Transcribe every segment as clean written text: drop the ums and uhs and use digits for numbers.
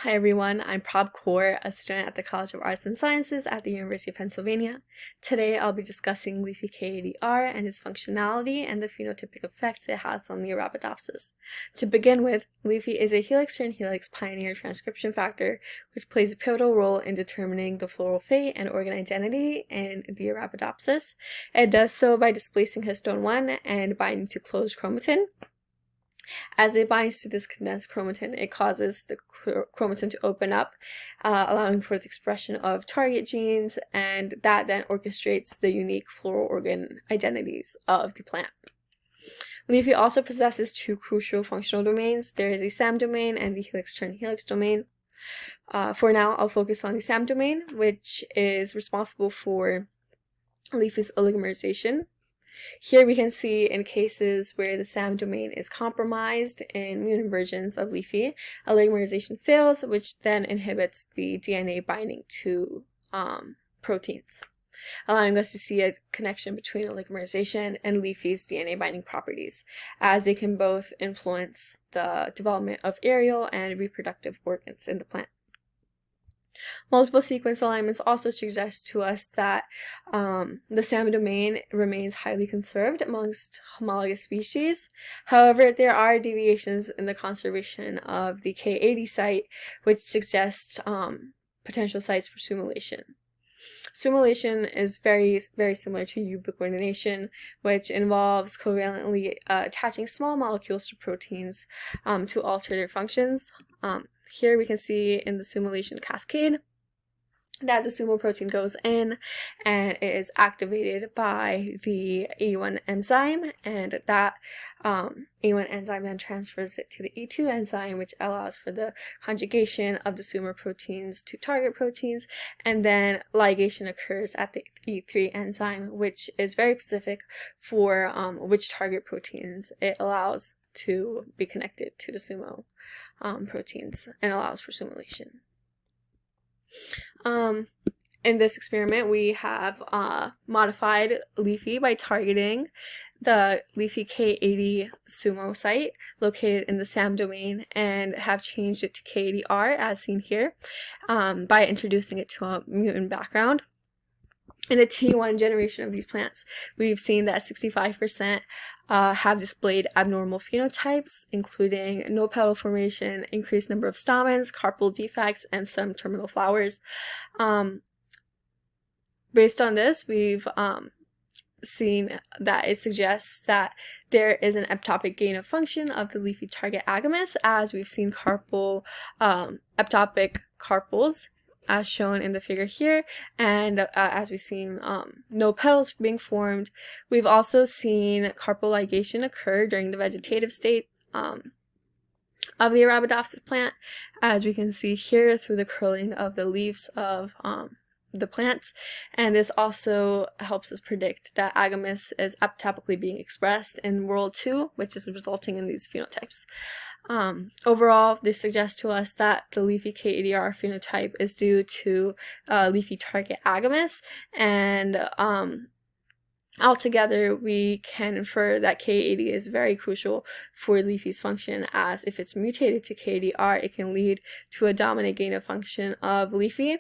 Hi everyone, I'm Prab Kaur, a student at the College of Arts and Sciences at the University of Pennsylvania. Today I'll be discussing leafy KADR and its functionality and the phenotypic effects it has on the Arabidopsis. To begin with, leafy is a helix-turn-helix pioneer transcription factor which plays a pivotal role in determining the floral fate and organ identity in the Arabidopsis. It does so by displacing histone 1 and binding to closed chromatin. As it binds to this condensed chromatin, it causes the chromatin to open up, allowing for the expression of target genes, and that then orchestrates the unique floral organ identities of the plant. Leafy also possesses two crucial functional domains. There is a SAM domain and the helix-turn-helix domain. For now, I'll focus on the SAM domain, which is responsible for leafy's oligomerization. Here we can see in cases where the SAM domain is compromised in mutant versions of leafy, oligomerization fails, which then inhibits the DNA binding to proteins, allowing us to see a connection between oligomerization and leafy's DNA binding properties, as they can both influence the development of aerial and reproductive organs in the plant. Multiple sequence alignments also suggest to us that the SAM domain remains highly conserved amongst homologous species. However, there are deviations in the conservation of the K80 site, which suggest potential sites for SUMOylation. SUMOylation is very similar to ubiquitination, which involves covalently attaching small molecules to proteins to alter their functions. Here we can see in the SUMOylation cascade that the SUMO protein goes in and it is activated by the A1 enzyme, and that A1 enzyme then transfers it to the E2 enzyme, which allows for the conjugation of the SUMO proteins to target proteins, and then ligation occurs at the E3 enzyme, which is very specific for which target proteins it allows to be connected to the SUMO proteins and allows for SUMOylation. In this experiment, we have modified leafy by targeting the leafy K80 SUMO site located in the SAM domain and have changed it to KADR as seen here by introducing it to a mutant background. In the T1 generation of these plants, we've seen that 65% have displayed abnormal phenotypes, including no petal formation, increased number of stamens, carpel defects, and some terminal flowers. Based on this, we've seen that it suggests that there is an ectopic gain of function of the leafy target AGAMOUS, as we've seen ectopic carpels as shown in the figure here, and as we've seen no petals being formed. We've also seen carpel ligation occur during the vegetative state of the Arabidopsis plant, as we can see here through the curling of the leaves of the plants, and this also helps us predict that AGAMOUS is ectopically being expressed in world 2, which is resulting in these phenotypes. Overall, this suggests to us that the leafy KADR phenotype is due to leafy target AGAMOUS, and altogether we can infer that K80 is very crucial for leafy's function, as if it's mutated to KADR, it can lead to a dominant gain of function of leafy.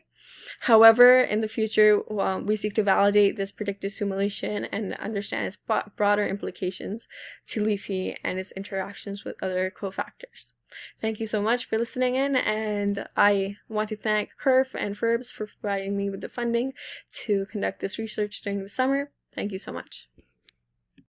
However, in the future, we seek to validate this predictive SUMOylation and understand its broader implications to leafy and its interactions with other cofactors. Thank you so much for listening in, and I want to thank CURF and FERBS for providing me with the funding to conduct this research during the summer. Thank you so much.